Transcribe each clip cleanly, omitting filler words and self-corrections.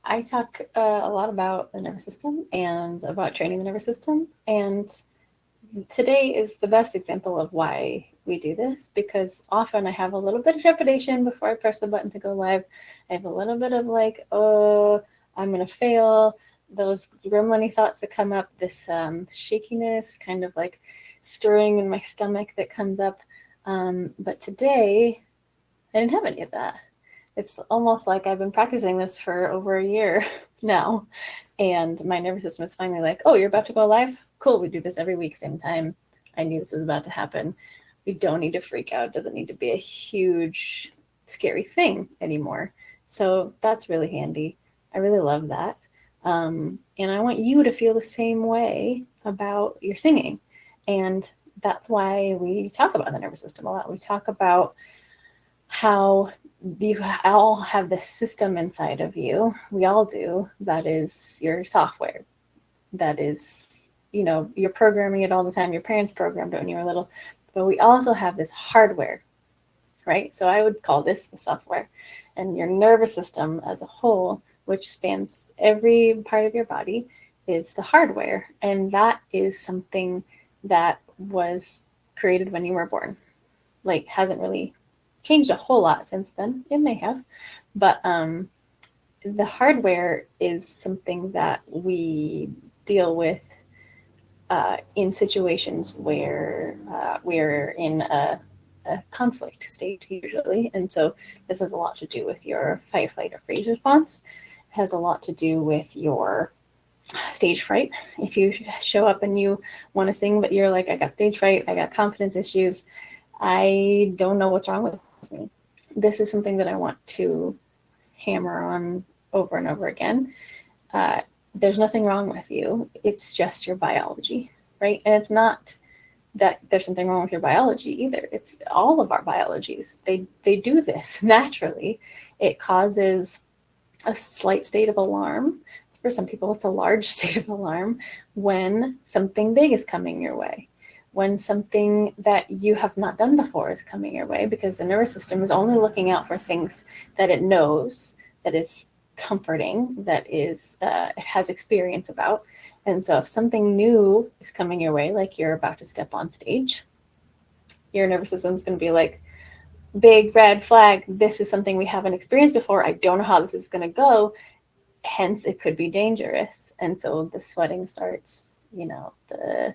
I talk a lot about the nervous system and about training the nervous system. And today is the best example of why we do this, because often I have a little bit of trepidation before I press the button to go live. I have a little bit of like, oh, I'm going to fail. Those gremlin-y thoughts that come up, this shakiness, kind of like stirring in my stomach that comes up. But today, I didn't have any of that. It's almost like I've been practicing this for over a year now. And my nervous system is finally like, oh, you're about to go live? Cool, we do this every week, same time. I knew this was about to happen. We don't need to freak out. It doesn't need to be a huge, scary thing anymore. So that's really handy. I really love that. And I want you to feel the same way about your singing. And that's why we talk about the nervous system a lot. We talk about how you all have this system inside of you. We all do. That is your software. That is, you're programming it all the time. Your parents programmed it when you were little. But we also have this hardware, right? So I would call this the software. And your nervous system as a whole, which spans every part of your body, is the hardware. And that is something that was created when you were born. Like, hasn't really changed a whole lot since then. It may have, but the hardware is something that we deal with in situations where we're in a conflict state usually. And so this has a lot to do with your fight, flight, or freeze response. It has a lot to do with your stage fright. If you show up and you want to sing, but you're like, I got stage fright, I got confidence issues, I don't know what's wrong with me. This is something that I want to hammer on over and over again. There's nothing wrong with you. It's just your biology, right? And it's not that there's something wrong with your biology either. It's all of our biologies. They do this naturally. It causes a slight state of alarm. For some people, it's a large state of alarm when something big is coming your way, when something that you have not done before is coming your way, because the nervous system is only looking out for things that it knows, that is comforting, that is it has experience about. And so if something new is coming your way, like you're about to step on stage, your nervous system is going to be like, big red flag, this is something we haven't experienced before, I don't know how this is going to go, hence it could be dangerous. And so the sweating starts, the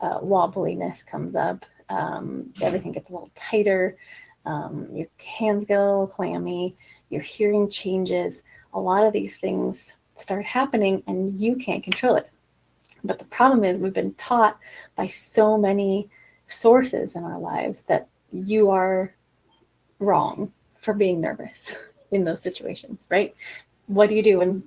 wobbliness comes up, everything gets a little tighter, your hands get a little clammy, your hearing changes, a lot of these things start happening and you can't control it. But the problem is we've been taught by so many sources in our lives that you are wrong for being nervous in those situations, right? What do you do when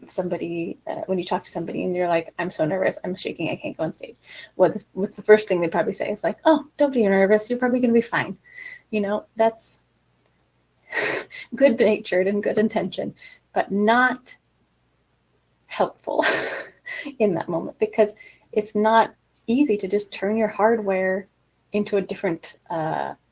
when you talk to somebody and you're like, I'm so nervous, I'm shaking, I can't go on stage? What's the first thing they probably say? It's like, oh, don't be nervous, you're probably going to be fine. That's good natured and good intention, but not helpful in that moment, because it's not easy to just turn your hardware into a different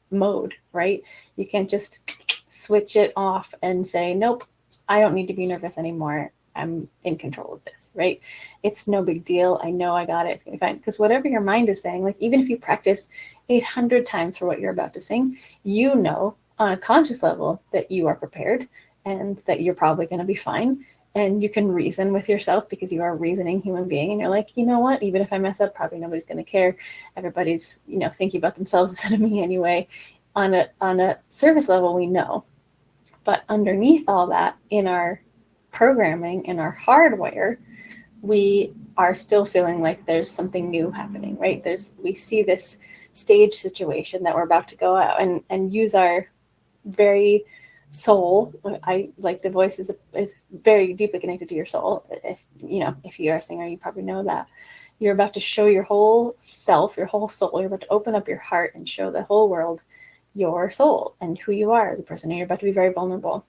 mode, right? You can't just switch it off and say, nope, I don't need to be nervous anymore. I'm in control of this, right? It's no big deal. I know I got it. It's going to be fine. Because whatever your mind is saying, like even if you practice 800 times for what you're about to sing, you know on a conscious level that you are prepared and that you're probably going to be fine. And you can reason with yourself because you are a reasoning human being. And you're like, you know what? Even if I mess up, probably nobody's going to care. Everybody's, thinking about themselves instead of me anyway. On a surface level, we know. But underneath all that, in our programming, in our hardware, we are still feeling like there's something new happening, right? We see this stage situation that we're about to go out and use our very soul. I like the voice is very deeply connected to your soul. If you are a singer, you probably know that. You're about to show your whole self, your whole soul. You're about to open up your heart and show the whole world your soul and who you are as a person. And you're about to be very vulnerable.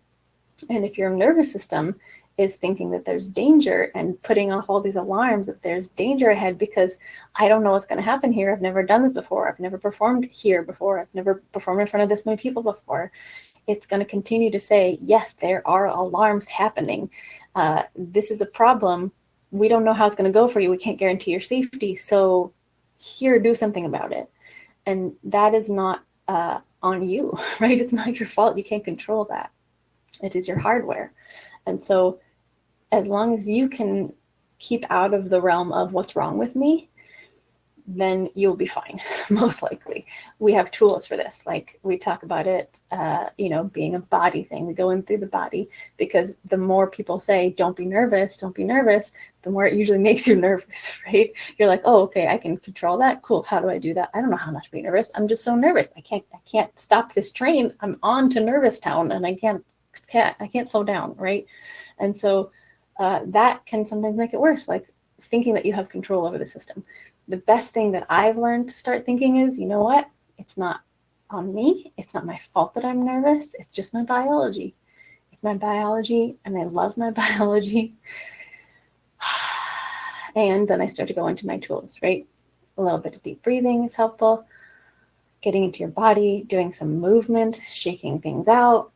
And if your nervous system is thinking that there's danger and putting off all these alarms that there's danger ahead because I don't know what's going to happen here. I've never done this before. I've never performed here before. I've never performed in front of this many people before. It's going to continue to say, yes, there are alarms happening. This is a problem. We don't know how it's going to go for you. We can't guarantee your safety. So here, do something about it. And that is not on you, right? It's not your fault. You can't control that. It is your hardware. And so as long as you can keep out of the realm of what's wrong with me, then you'll be fine, most likely. We have tools for this. Like we talk about it, being a body thing. We go in through the body because the more people say, don't be nervous, the more it usually makes you nervous, right? You're like, oh, okay, I can control that. Cool. How do I do that? I don't know how not to be nervous. I'm just so nervous. I can't stop this train. I'm on to Nervous Town and I can't slow down, right? And so that can sometimes make it worse, like thinking that you have control over the system. The best thing that I've learned to start thinking is, you know what? It's not on me. It's not my fault that I'm nervous. It's just my biology. It's my biology, and I love my biology. And then I start to go into my tools, right? A little bit of deep breathing is helpful. Getting into your body, doing some movement, shaking things out,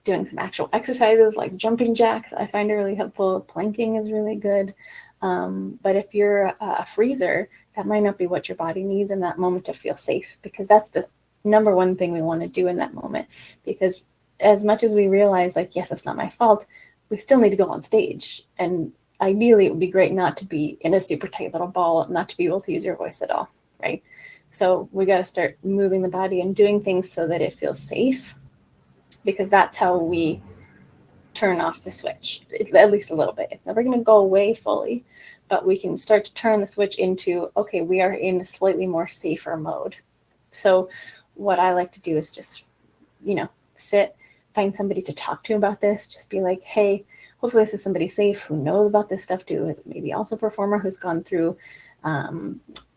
doing some actual exercises like jumping jacks, I find are really helpful. Planking is really good. But if you're a freezer, that might not be what your body needs in that moment to feel safe, because that's the number one thing we want to do in that moment. Because as much as we realize, like, yes, it's not my fault, we still need to go on stage. And ideally, it would be great not to be in a super tight little ball, not to be able to use your voice at all, right? So we got to start moving the body and doing things so that it feels safe, because that's how we turn off the switch, at least a little bit. It's never going to go away fully, but we can start to turn the switch into, okay, we are in a slightly more safer mode. So what I like to do is just, sit, find somebody to talk to about this, just be like, hey, hopefully this is somebody safe who knows about this stuff too, maybe also a performer who's gone through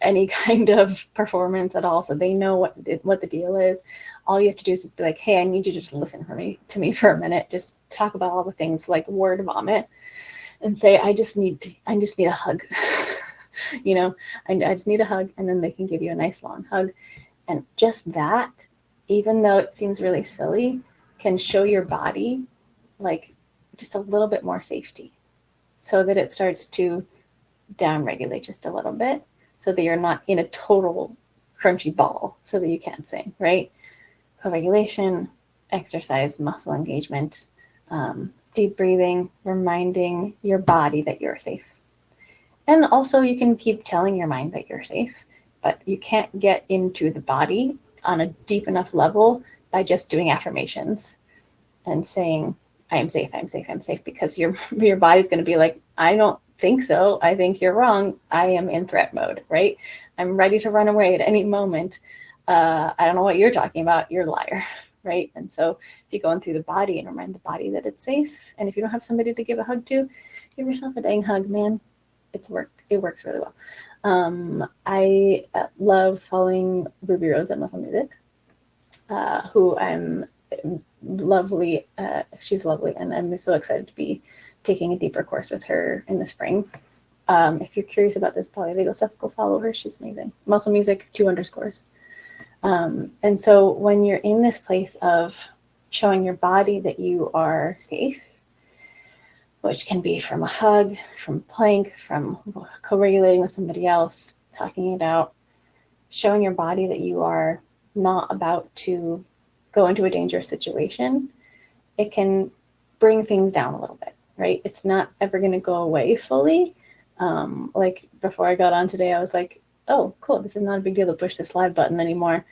any kind of performance at all, so they know what the deal is. All you have to do is just be like, hey, I need you to just listen to me for a minute. Just talk about all the things, like word vomit, and say, I just need a hug. I just need a hug, and then they can give you a nice long hug. And just that, even though it seems really silly, can show your body like just a little bit more safety, so that it starts to down-regulate just a little bit, so that you're not in a total crunchy ball, so that you can't sing, right? Co-regulation, exercise, muscle engagement, deep breathing, reminding your body that you're safe. And also you can keep telling your mind that you're safe, but you can't get into the body on a deep enough level by just doing affirmations and saying, I am safe, I'm safe, I'm safe, because your body's going to be like, I don't think so. I think you're wrong. I am in threat mode, right? I'm ready to run away at any moment. I don't know what you're talking about. You're a liar, right? And so if you go in through the body and remind the body that it's safe, and if you don't have somebody to give a hug to, give yourself a dang hug, man. It works really well. I love following Ruby Rose at Muscle Music, who I'm lovely. She's lovely, and I'm so excited to be taking a deeper course with her in the spring. If you're curious about this polyvagal stuff, go follow her. She's amazing. Muscle Music 2_. And so when you're in this place of showing your body that you are safe, which can be from a hug, from plank, from co-regulating with somebody else, talking it out, showing your body that you are not about to go into a dangerous situation, it can bring things down a little bit, right? It's not ever going to go away fully. Like before I got on today, I was like, oh, cool, this is not a big deal to push this live button anymore.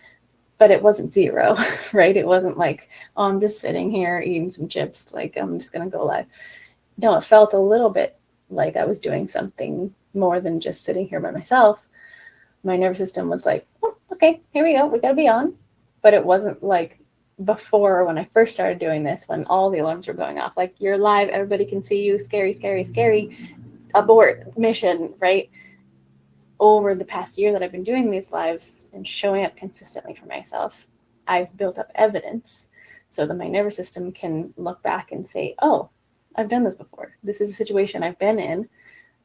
But it wasn't zero, right? It wasn't like, oh, I'm just sitting here eating some chips, like I'm just going to go live. No, it felt a little bit like I was doing something more than just sitting here by myself. My nervous system was like, oh, okay, here we go. We got to be on. But it wasn't like before, when I first started doing this, when all the alarms were going off, like, you're live, everybody can see you, scary, scary, scary, abort mission, right? Over the past year that I've been doing these lives and showing up consistently for myself, I've built up evidence so that my nervous system can look back and say, oh, I've done this before. This is a situation I've been in.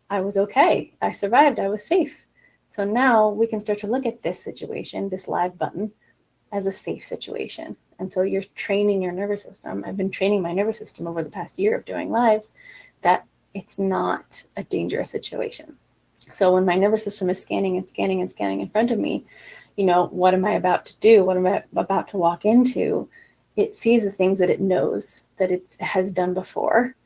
I was okay. I survived. I was safe. So now we can start to look at this situation, this live button, as a safe situation. And so you're training your nervous system. I've been training my nervous system over the past year of doing lives that it's not a dangerous situation. So when my nervous system is scanning and scanning and scanning in front of me, what am I about to do? What am I about to walk into? It sees the things that it knows that it has done before,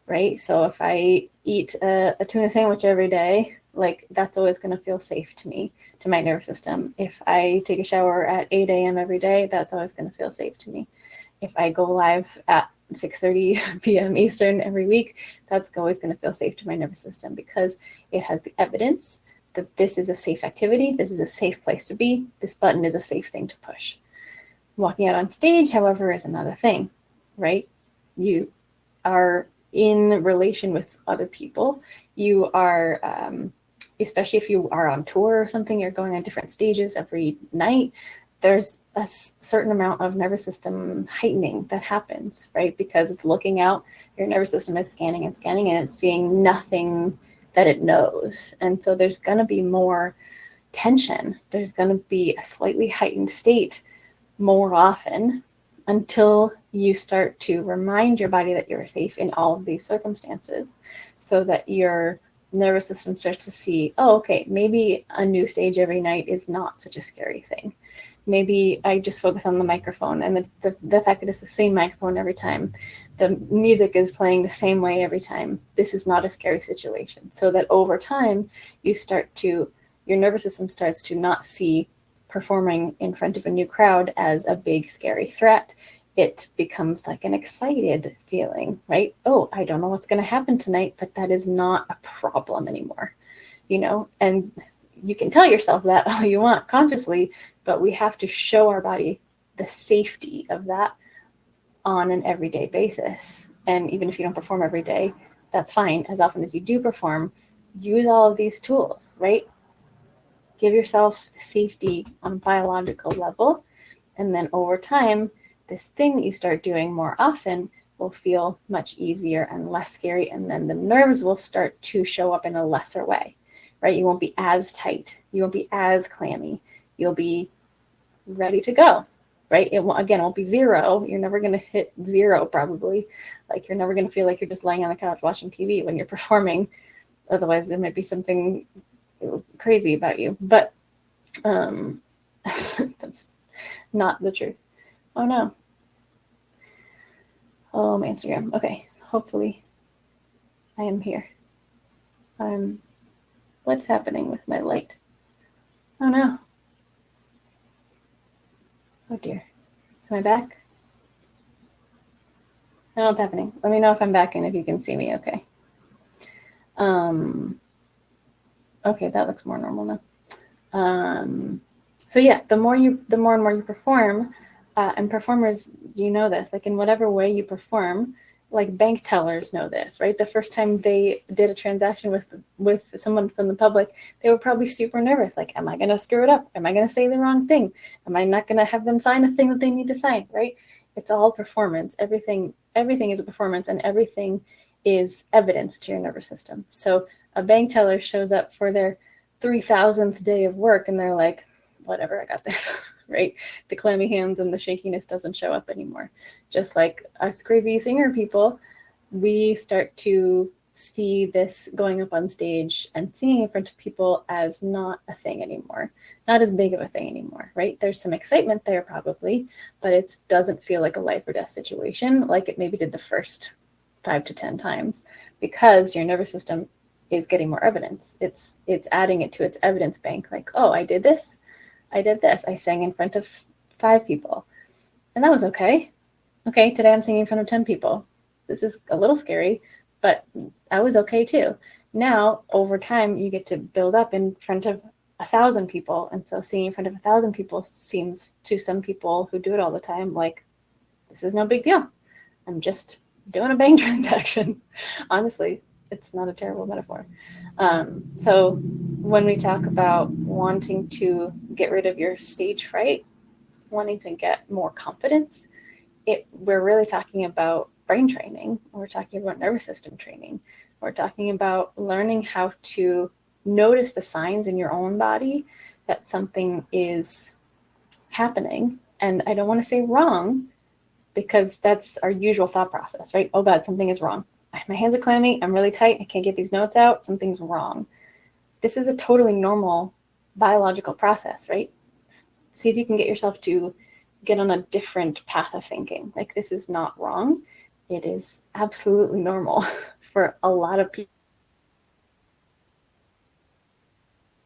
right? So if I eat a tuna sandwich every day, like that's always going to feel safe to me, to my nervous system. If I take a shower at 8 a.m. every day, that's always going to feel safe to me. If I go live at 6:30 p.m. Eastern every week, that's always going to feel safe to my nervous system because it has the evidence that this is a safe activity, this is a safe place to be, this button is a safe thing to push. Walking out on stage, however, is another thing, right? You are in relation with other people. You are, especially if you are on tour or something, you're going on different stages every night. There's a certain amount of nervous system heightening that happens, right? Because it's looking out, your nervous system is scanning and scanning, and it's seeing nothing that it knows. And so there's going to be more tension. There's going to be a slightly heightened state more often until you start to remind your body that you're safe in all of these circumstances, so that your nervous system starts to see, oh, okay, maybe a new stage every night is not such a scary thing. Maybe I just focus on the microphone and the fact that it's the same microphone every time. The music is playing the same way every time. This is not a scary situation. So that over time, your nervous system starts to not see performing in front of a new crowd as a big, scary threat. It becomes like an excited feeling, right? Oh, I don't know what's going to happen tonight, but that is not a problem anymore, and you can tell yourself that all you want consciously, but we have to show our body the safety of that on an everyday basis. And even if you don't perform every day, that's fine. As often as you do perform, use all of these tools, right? Give yourself safety on a biological level. And then over time, this thing that you start doing more often will feel much easier and less scary. And then the nerves will start to show up in a lesser way, right? You won't be as tight. You won't be as clammy. You'll be ready to go, right? It won't be zero. You're never going to hit zero, probably. Like you're never going to feel like you're just laying on the couch watching TV when you're performing. Otherwise, there might be something crazy about you. But that's not the truth. Oh, no. Oh, my Instagram. Okay. Hopefully I am here. What's happening with my light? Oh, no. Oh, dear. Am I back? I don't know what's happening. Let me know if I'm back and if you can see me okay. Okay, that looks more normal now. So yeah, the more and more you perform, and performers, you know this, like in whatever way you perform, like bank tellers know this, right? The first time they did a transaction with someone from the public, they were probably super nervous. Like, am I going to screw it up? Am I going to say the wrong thing? Am I not going to have them sign a thing that they need to sign, right? It's all performance. Everything is a performance, and everything is evidence to your nervous system. So a bank teller shows up for their 3,000th day of work, and they're like, whatever, I got this, right? The clammy hands and the shakiness doesn't show up anymore. Just like us crazy singer people, we start to see this going up on stage and singing in front of people as not a thing anymore, not as big of a thing anymore, right? There's some excitement there probably, but it doesn't feel like a life or death situation like it maybe did the first 5 to 10 times, because your nervous system is getting more evidence. It's adding it to its evidence bank. Like, oh, I did this. I sang in front of 5 people, and that was okay. Okay, today I'm singing in front of 10 people. This is a little scary, but I was okay too. Now, over time, you get to build up in front of 1,000 people. And so singing in front of 1,000 people seems to some people who do it all the time like, this is no big deal. I'm just doing a bank transaction. Honestly, it's not a terrible metaphor. So when we talk about wanting to get rid of your stage fright, wanting to get more confidence, we're really talking about brain training. We're talking about nervous system training. We're talking about learning how to notice the signs in your own body that something is happening And I don't want to say wrong because that's our usual thought process, right? Oh God, something is wrong. My hands are clammy. I'm really tight. I can't get these notes out. Something's wrong. This is a totally normal biological process, right? See if you can get yourself to get on a different path of thinking. Like, this is not wrong. It is absolutely normal for a lot of people.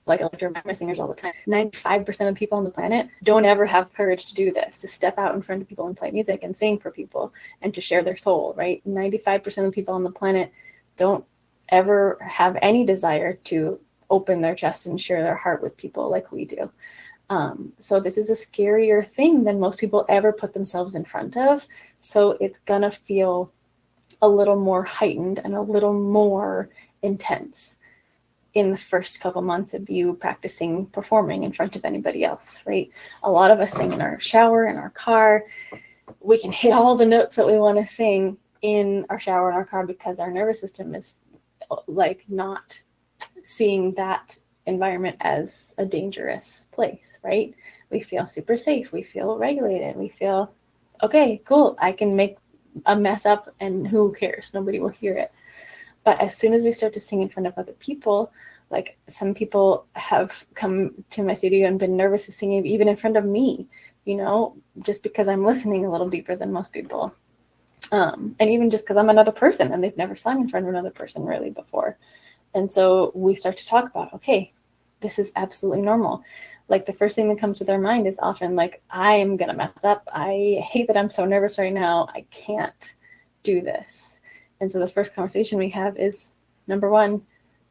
Like electromagnetic singers all the time. 95% of people on the planet don't ever have courage to do this, to step out in front of people and play music and sing for people and to share their soul, right? 95% of people on the planet don't ever have any desire to open their chest and share their heart with people like we do. So this is a scarier thing than most people ever put themselves in front of. So it's gonna feel a little more heightened and a little more intense in the first couple months of you practicing performing in front of anybody else, right? A lot of us sing in our shower, in our car. We can hit all the notes that we want to sing in our shower, in our car, because our nervous system is like not seeing that environment as a dangerous place, right? We feel super safe. We feel regulated. We feel, okay, cool. I can make a mess up and who cares? Nobody will hear it. But as soon as we start to sing in front of other people, like some people have come to my studio and been nervous to singing even in front of me, you know, just because I'm listening a little deeper than most people. And even just because I'm another person and they've never sung in front of another person really before. And so we start to talk about, okay, this is absolutely normal. Like the first thing that comes to their mind is often like, I am going to mess up. I hate that I'm so nervous right now. I can't do this. And so the first conversation we have is, number one,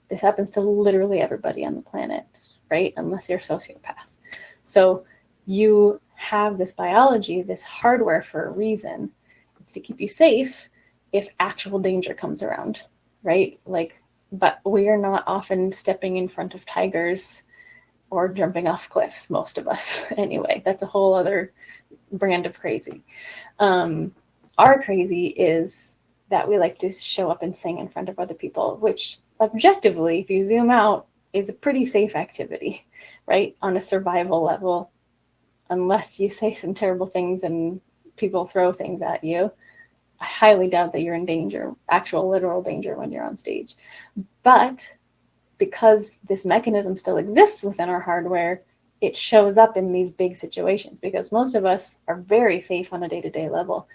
this happens to literally everybody on the planet, right? Unless you're a sociopath. So you have this biology, this hardware for a reason. It's to keep you safe if actual danger comes around, right? Like, but we are not often stepping in front of tigers or jumping off cliffs, most of us. Anyway, that's a whole other brand of crazy. Our crazy is that we like to show up and sing in front of other people, which objectively, if you zoom out, is a pretty safe activity, right? On a survival level, unless you say some terrible things and people throw things at you. I highly doubt that you're in danger, actual literal danger when you're on stage. But because this mechanism still exists within our hardware, it shows up in these big situations because most of us are very safe on a day-to-day level.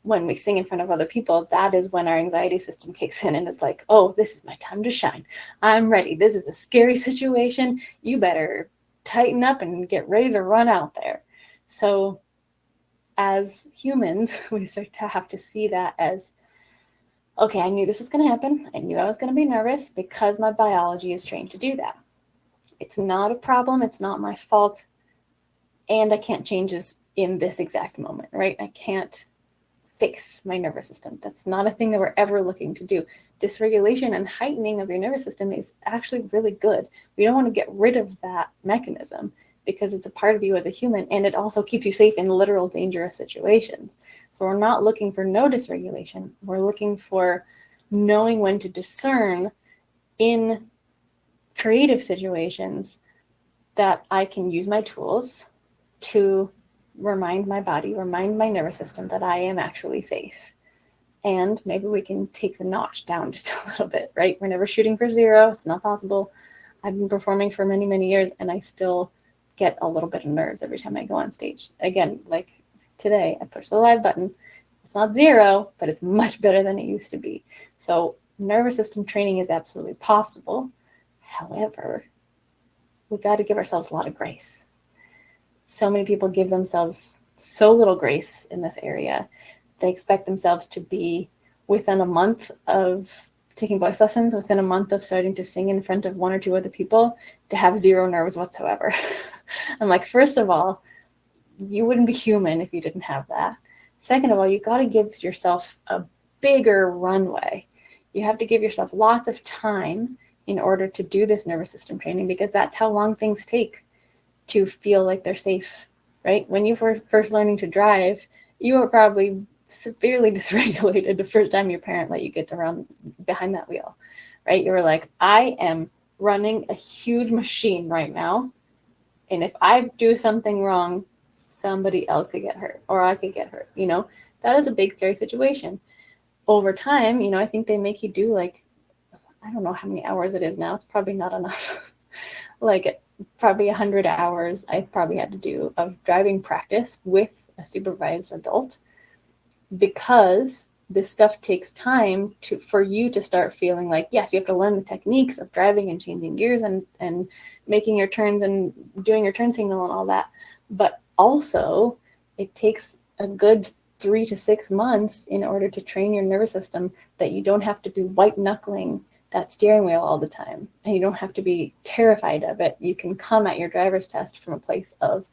When we sing in front of other people, that is when our anxiety system kicks in and it's like, oh, this is my time to shine. I'm ready. This is a scary situation. You better tighten up and get ready to run out there. So as humans, we start to have to see that as, okay, I knew this was going to happen. I knew I was going to be nervous because my biology is trained to do that. It's not a problem. It's not my fault. And I can't change this in this exact moment, right? I can't fix my nervous system. That's not a thing that we're ever looking to do. Dysregulation and heightening of your nervous system is actually really good. We don't want to get rid of that mechanism because it's a part of you as a human, and it also keeps you safe in literal dangerous situations. So we're not looking for no dysregulation. We're looking for knowing when to discern in creative situations that I can use my tools to remind my body, remind my nervous system that I am actually safe. And maybe we can take the notch down just a little bit, right? We're never shooting for zero. It's not possible. I've been performing for many, many years, and I still get a little bit of nerves every time I go on stage. Again, like today, I push the live button. It's not zero, but it's much better than it used to be. So nervous system training is absolutely possible. However, we got to give ourselves a lot of grace. So many people give themselves so little grace in this area. They expect themselves to be within a month of taking voice lessons, within a month of starting to sing in front of one or two other people, to have zero nerves whatsoever. I'm like, first of all, you wouldn't be human if you didn't have that. Second of all, you got to give yourself a bigger runway. You have to give yourself lots of time in order to do this nervous system training, because that's how long things take to feel like they're safe, right? When you were first learning to drive, you were probably severely dysregulated the first time your parent let you get around behind that wheel, right? You were like, I am running a huge machine right now, and if I do something wrong, somebody else could get hurt or I could get hurt. That is a big, scary situation. Over time, I think they make you do like, I don't know how many hours it is now. It's probably not enough. Like probably 100 hours I probably had to do of driving practice with a supervised adult, because this stuff takes time for you to start feeling like, yes, you have to learn the techniques of driving and changing gears and making your turns and doing your turn signal and all that. But also it takes a good 3 to 6 months in order to train your nervous system that you don't have to be white knuckling that steering wheel all the time, and you don't have to be terrified of it. You can come at your driver's test from a place of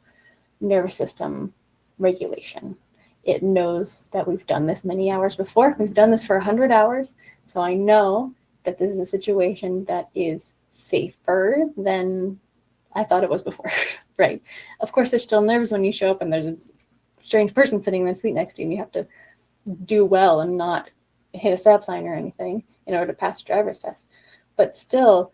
nervous system regulation. It knows that we've done this many hours before. We've done this for 100 hours. So I know that this is a situation that is safer than I thought it was before, right? Of course, there's still nerves when you show up and there's a strange person sitting in the seat next to you, and you have to do well and not hit a stop sign or anything in order to pass the driver's test. But still,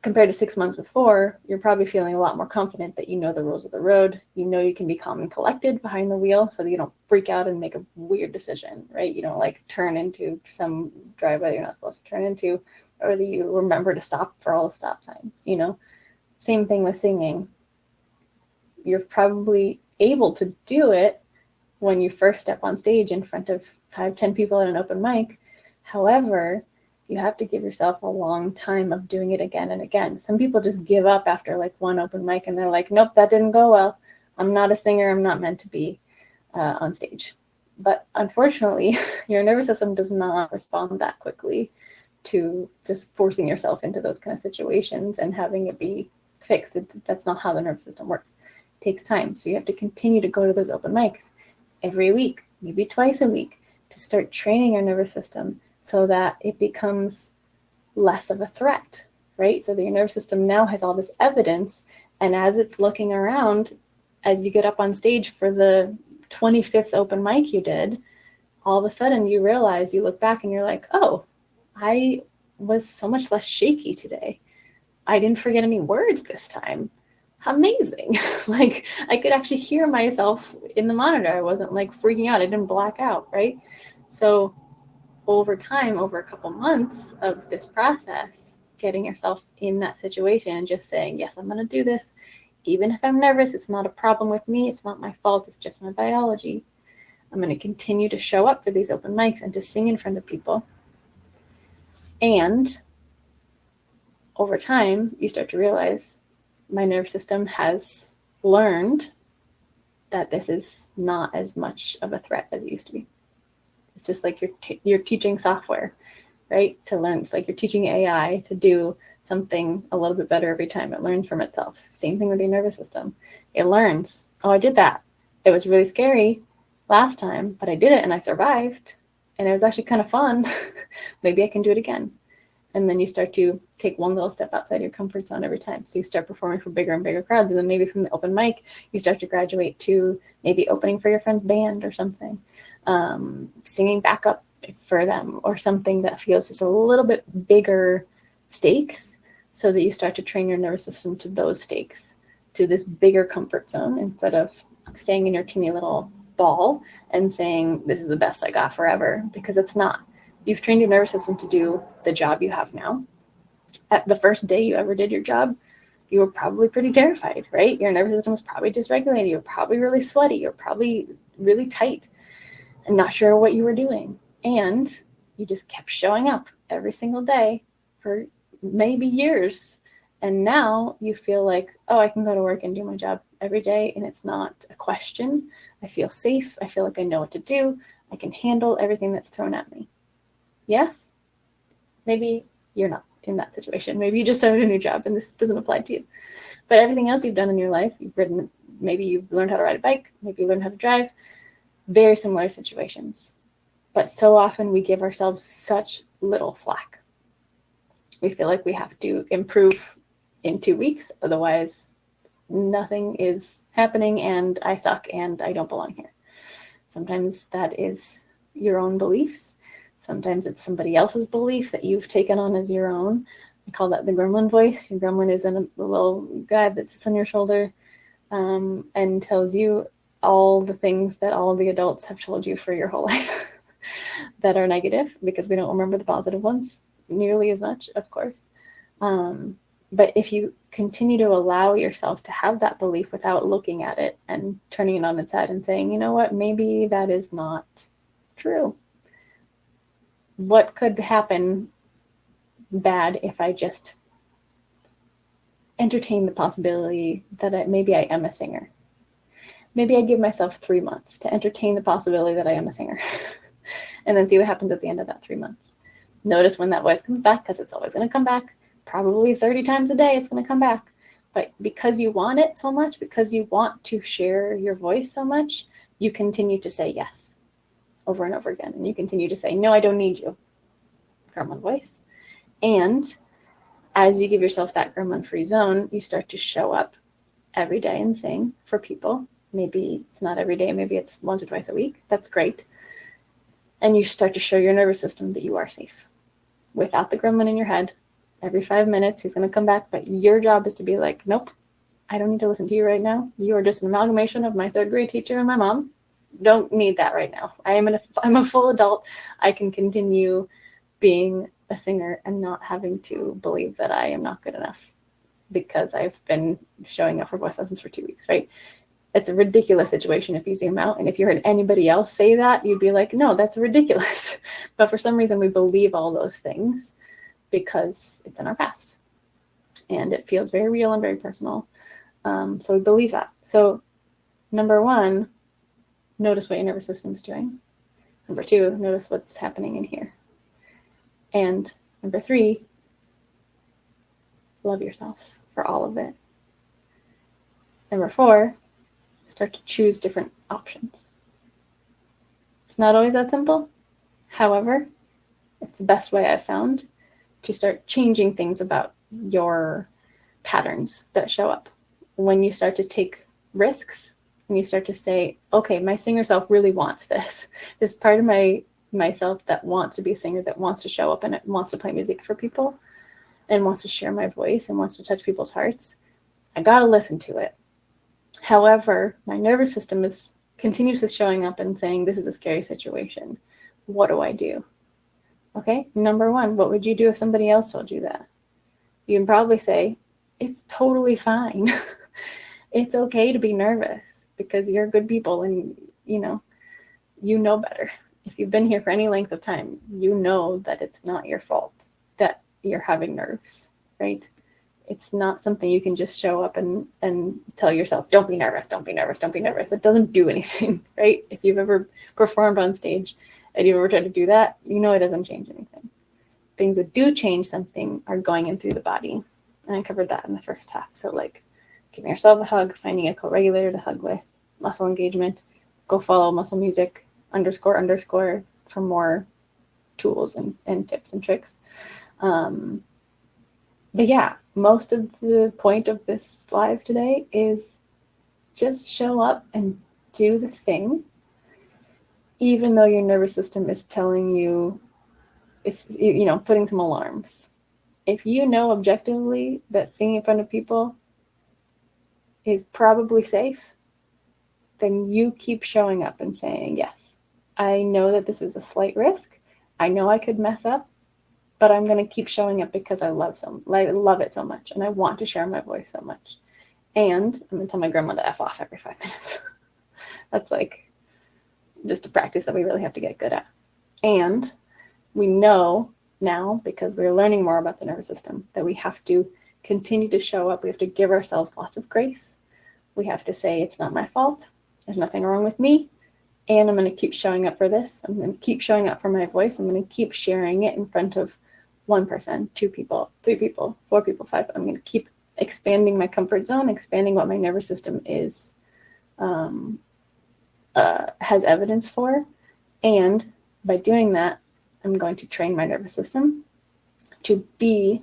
compared to 6 months before, you're probably feeling a lot more confident that you know the rules of the road. You can be calm and collected behind the wheel so that you don't freak out and make a weird decision, right? You don't like turn into some driveway you're not supposed to turn into, or that you remember to stop for all the stop signs, Same thing with singing. You're probably able to do it when you first step on stage in front of 5-10 people at an open mic. However, you have to give yourself a long time of doing it again and again. Some people just give up after like one open mic and they're like, nope, that didn't go well. I'm not a singer. I'm not meant to be on stage. But unfortunately, your nervous system does not respond that quickly to just forcing yourself into those kind of situations and having it be fixed. That's not how the nervous system works. It takes time. So you have to continue to go to those open mics every week, maybe twice a week, to start training your nervous system so that it becomes less of a threat, right? So that your nervous system now has all this evidence, and as it's looking around, as you get up on stage for the 25th open mic you did, all of a sudden you realize, you look back and you're like, oh, I was so much less shaky today. I didn't forget any words this time. Amazing. Like I could actually hear myself in the monitor. I wasn't like freaking out. I didn't black out, right? So over time, over a couple months of this process, getting yourself in that situation and just saying, yes, I'm going to do this. Even if I'm nervous, it's not a problem with me. It's not my fault. It's just my biology. I'm going to continue to show up for these open mics and to sing in front of people. And over time, you start to realize my nervous system has learned that this is not as much of a threat as it used to be. It's just like you're teaching software, right? To learn. It's like you're teaching AI to do something a little bit better every time. It learns from itself. Same thing with your nervous system. It learns, oh, I did that. It was really scary last time, but I did it and I survived. And it was actually kind of fun. Maybe I can do it again. And then you start to take one little step outside your comfort zone every time. So you start performing for bigger and bigger crowds. And then maybe from the open mic, you start to graduate to maybe opening for your friend's band or something, singing backup for them, or something that feels just a little bit bigger stakes, so that you start to train your nervous system to those stakes, to this bigger comfort zone, instead of staying in your teeny little ball and saying, this is the best I got forever, because it's not. You've trained your nervous system to do the job you have now. At the first day you ever did your job, you were probably pretty terrified, right? Your nervous system was probably dysregulated. You were probably really sweaty. You're probably really tight and not sure what you were doing. And you just kept showing up every single day for maybe years. And now you feel like, oh, I can go to work and do my job every day, and it's not a question. I feel safe. I feel like I know what to do. I can handle everything that's thrown at me. Yes? Maybe you're not in that situation. Maybe you just started a new job and this doesn't apply to you. But everything else you've done in your life, you've ridden, maybe you've learned how to ride a bike, maybe you learned how to drive, very similar situations. But so often we give ourselves such little slack. We feel like we have to improve in 2 weeks, otherwise nothing is happening and I suck and I don't belong here. Sometimes that is your own beliefs. Sometimes it's somebody else's belief that you've taken on as your own. I call that the gremlin voice. Your gremlin is a little guy that sits on your shoulder and tells you all the things that all of the adults have told you for your whole life that are negative, because we don't remember the positive ones nearly as much, of course. But if you continue to allow yourself to have that belief without looking at it and turning it on its head and saying, you know what, maybe that is not true. What could happen bad if I just entertain the possibility that maybe I am a singer? Maybe I give myself 3 months to entertain the possibility that I am a singer and then see what happens at the end of that 3 months. Notice when that voice comes back, because it's always going to come back. Probably 30 times a day it's going to come back. But because you want it so much, because you want to share your voice so much, you continue to say yes over and over again. And you continue to say, no, I don't need you, gremlin voice. And as you give yourself that gremlin-free zone, you start to show up every day and sing for people. Maybe it's not every day, maybe it's once or twice a week. That's great. And you start to show your nervous system that you are safe without the gremlin in your head. Every 5 minutes, he's going to come back. But your job is to be like, nope, I don't need to listen to you right now. You are just an amalgamation of my 3rd grade teacher and my mom. Don't need that right now. I'm a full adult. I can continue being a singer and not having to believe that I am not good enough because I've been showing up for voice lessons for 2 weeks, right? It's a ridiculous situation if you zoom out. And if you heard anybody else say that, you'd be like, no, that's ridiculous. But for some reason, we believe all those things because it's in our past. And it feels very real and very personal. So we believe that. So number 1, notice what your nervous system is doing. Number 2, notice what's happening in here. And number 3, love yourself for all of it. Number 4, start to choose different options. It's not always that simple. However, it's the best way I've found to start changing things about your patterns that show up. When you start to take risks and you start to say, okay, my singer self really wants this. This part of myself that wants to be a singer, that wants to show up and it wants to play music for people and wants to share my voice and wants to touch people's hearts. I got to listen to it. However, my nervous system is continuously showing up and saying, this is a scary situation. What do I do? Okay, number 1, what would you do if somebody else told you that? You can probably say, it's totally fine. It's okay to be nervous because you're good people and you know better. If you've been here for any length of time, you know that it's not your fault that you're having nerves, right? It's not something you can just show up and tell yourself, don't be nervous, don't be nervous, don't be nervous. It doesn't do anything, right? If you've ever performed on stage and you've ever tried to do that, you know it doesn't change anything. Things that do change something are going in through the body. And I covered that in the first half. So like giving yourself a hug, finding a co-regulator to hug with, muscle engagement, go follow muscle music, __ for more tools and tips and tricks. But yeah, most of the point of this live today is just show up and do the thing, even though your nervous system is telling you, it's, putting some alarms. If you know objectively that singing in front of people is probably safe, then you keep showing up and saying, yes, I know that this is a slight risk. I know I could mess up, but I'm going to keep showing up because I love it so much. And I want to share my voice so much. And I'm going to tell my grandma to F off every 5 minutes. That's like just a practice that we really have to get good at. And we know now, because we're learning more about the nervous system, that we have to continue to show up. We have to give ourselves lots of grace. We have to say, it's not my fault. There's nothing wrong with me. And I'm going to keep showing up for this. I'm going to keep showing up for my voice. I'm going to keep sharing it in front of 1 person, 2 people, 3 people, 4 people, 5. I'm going to keep expanding my comfort zone, expanding what my nervous system is, has evidence for. And by doing that, I'm going to train my nervous system to be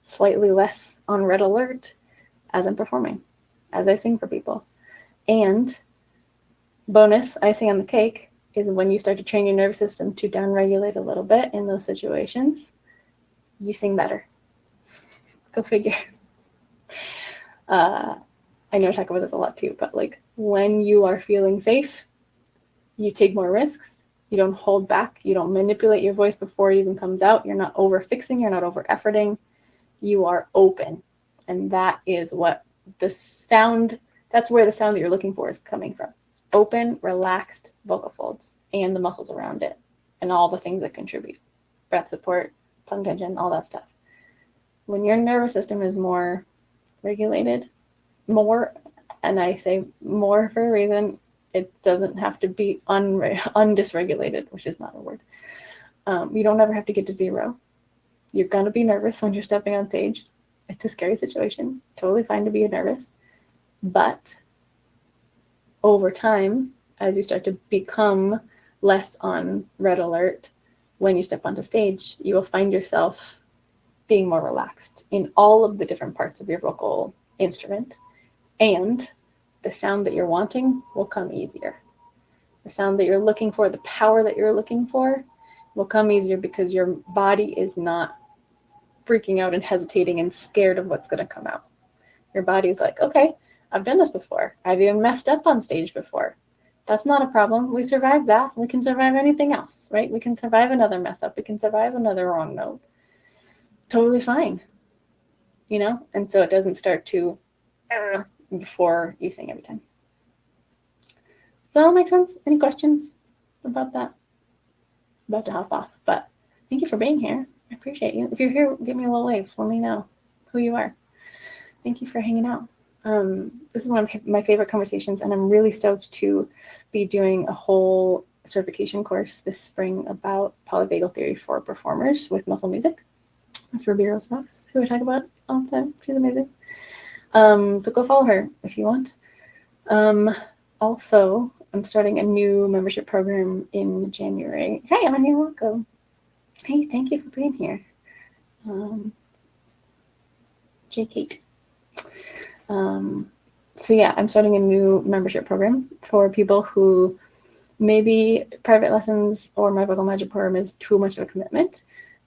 slightly less on red alert as I'm performing, as I sing for people. And bonus, icing on the cake, is when you start to train your nervous system to downregulate a little bit in those situations, you sing better. Go figure. I know I talk about this a lot too, but like when you are feeling safe, you take more risks. You don't hold back. You don't manipulate your voice before it even comes out. You're not over fixing. You're not over efforting. You are open. And that is what the sound, that's where the sound that you're looking for is coming from. Open, relaxed vocal folds and the muscles around it and all the things that contribute. Breath support, tongue tension, all that stuff. When your nervous system is more regulated, more, and I say more for a reason, it doesn't have to be undysregulated, which is not a word. You don't ever have to get to zero. You're going to be nervous when you're stepping on stage. It's a scary situation. Totally fine to be nervous. But over time, as you start to become less on red alert, when you step onto stage, you will find yourself being more relaxed in all of the different parts of your vocal instrument. And the sound that you're wanting will come easier. The sound that you're looking for, the power that you're looking for will come easier because your body is not freaking out and hesitating and scared of what's going to come out. Your body's like, okay, I've done this before. I've even messed up on stage before. That's not a problem. We survived that. We can survive anything else, right? We can survive another mess up. We can survive another wrong note. Totally fine. You know? And so it doesn't start to before you sing every time. Does that all make sense? Any questions about that? About to hop off, but thank you for being here. I appreciate you. If you're here, give me a little wave. Let me know who you are. Thank you for hanging out. This is one of my favorite conversations, and I'm really stoked to be doing a whole certification course this spring about polyvagal theory for performers with muscle music with Ruby Rose Fox, who I talk about all the time. She's amazing. So go follow her if you want. Also, I'm starting a new membership program in January. Hey, Anya, welcome. Hey, thank you for being here. J. Kate. So yeah, I'm starting a new membership program for people who maybe private lessons or my vocal magic program is too much of a commitment.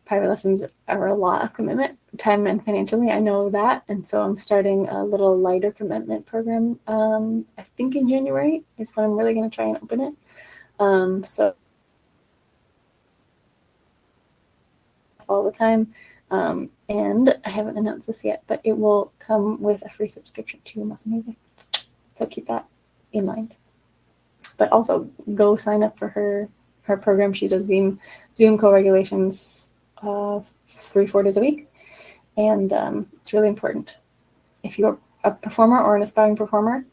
Private lessons are a lot of commitment, time and financially. I know that. And so I'm starting a little lighter commitment program. I think in January is when I'm really going to try and open it. So all the time. And I haven't announced this yet, but it will come with a free subscription to Muscle Music. So keep that in mind. But also go sign up for her program. She does Zoom co-regulations 3-4 days a week. And it's really important if you're a performer or an aspiring performer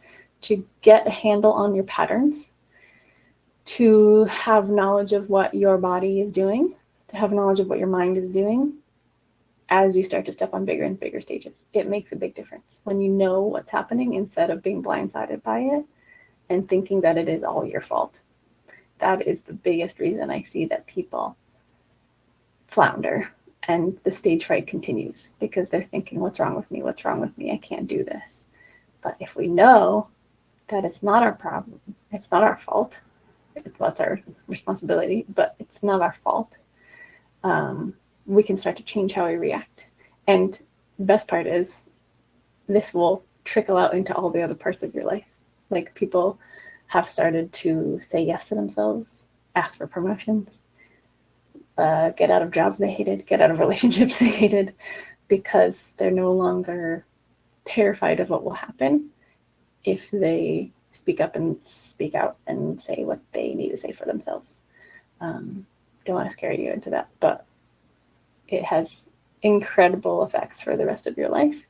to get a handle on your patterns, to have knowledge of what your body is doing, to have knowledge of what your mind is doing as you start to step on bigger and bigger stages. It makes a big difference when you know what's happening instead of being blindsided by it and thinking that it is all your fault. That is the biggest reason I see that people flounder and the stage fright continues, because they're thinking, what's wrong with me? What's wrong with me? I can't do this. But if we know that it's not our problem, it's not our fault, it's our responsibility, but it's not our fault, we can start to change how we react. And the best part is this will trickle out into all the other parts of your life. Like people have started to say yes to themselves, ask for promotions, get out of jobs they hated, get out of relationships they hated, because they're no longer terrified of what will happen if they speak up and speak out and say what they need to say for themselves. Don't want to scare you into that, but it has incredible effects for the rest of your life,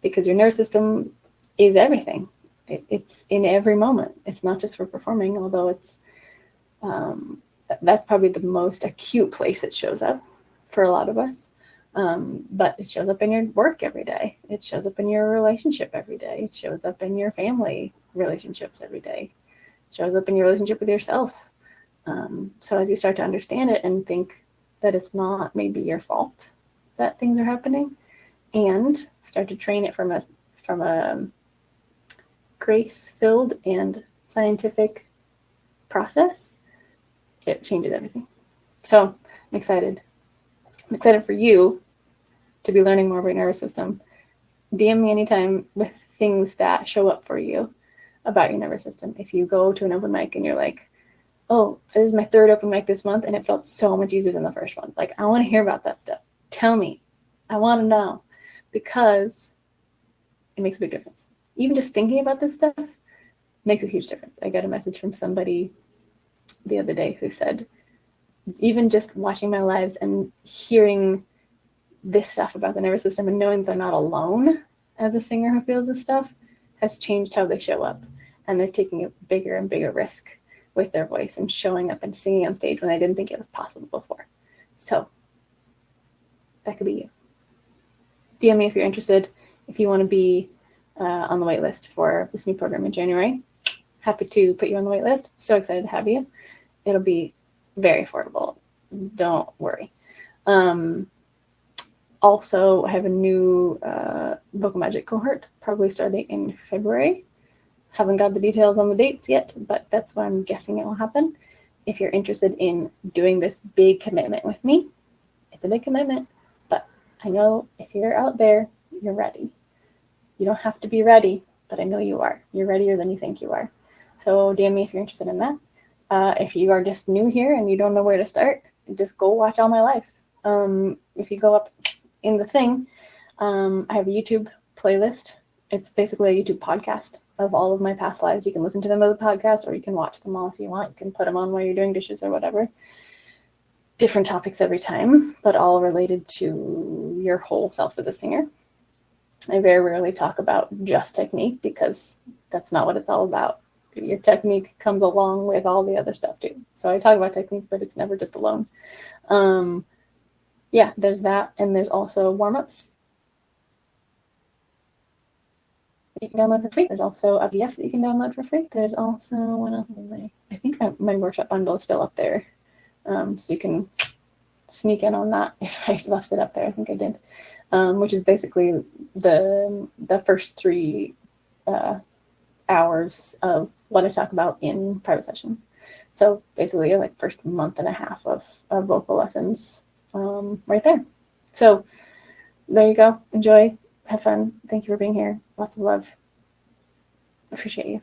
because your nervous system is everything. It's in every moment. It's not just for performing, although it's that's probably the most acute place it shows up for a lot of us. But it shows up in your work every day. It shows up in your relationship every day. It shows up in your family relationships every day. It shows up in your relationship with yourself. So as you start to understand it and think that it's not maybe your fault that things are happening, and start to train it from a grace-filled and scientific process, it changes everything. So I'm excited. I'm excited for you to be learning more about your nervous system DM me anytime with things that show up for you about your nervous system. If you go to an open mic and you're like, oh, this is my third open mic this month and it felt so much easier than the first one. Like, I want to hear about that stuff. Tell me. I want to know, because it makes a big difference. Even just thinking about this stuff makes a huge difference. I got a message from somebody the other day who said, even just watching my lives and hearing this stuff about the nervous system and knowing they're not alone as a singer who feels this stuff has changed how they show up. And they're taking a bigger and bigger risk with their voice and showing up and singing on stage when they didn't think it was possible before. So that could be you. DM me if you're interested. If you want to be on the wait list for this new program in January, happy to put you on the wait list. So excited to have you. It'll be very affordable. Don't worry. Also, I have a new vocal magic cohort, probably starting in February. Haven't got the details on the dates yet, but that's when I'm guessing it will happen. If you're interested in doing this big commitment with me, it's a big commitment, but I know if you're out there, you're ready. You don't have to be ready, but I know you are. You're readier than you think you are. So DM me if you're interested in that. If you are just new here and you don't know where to start, just go watch all my lives. If you go up in the thing, I have a YouTube playlist. It's basically a YouTube podcast of all of my past lives. You can listen to them as a podcast, or you can watch them all if you want. You can put them on while you're doing dishes or whatever. Different topics every time, but all related to your whole self as a singer. I very rarely talk about just technique, because that's not what it's all about. Your technique comes along with all the other stuff too. So I talk about technique, but it's never just alone. Yeah, there's that. And there's also warm-ups you can download for free. There's also a PDF that you can download for free. There's also, what else is there? I think my workshop bundle is still up there. So you can sneak in on that if I left it up there. I think I did. Which is basically the first 3 hours of what I talk about in private sessions. So basically, like first month and a half of vocal lessons right there. So there you go. Enjoy. Have fun. Thank you for being here. Lots of love. Appreciate you.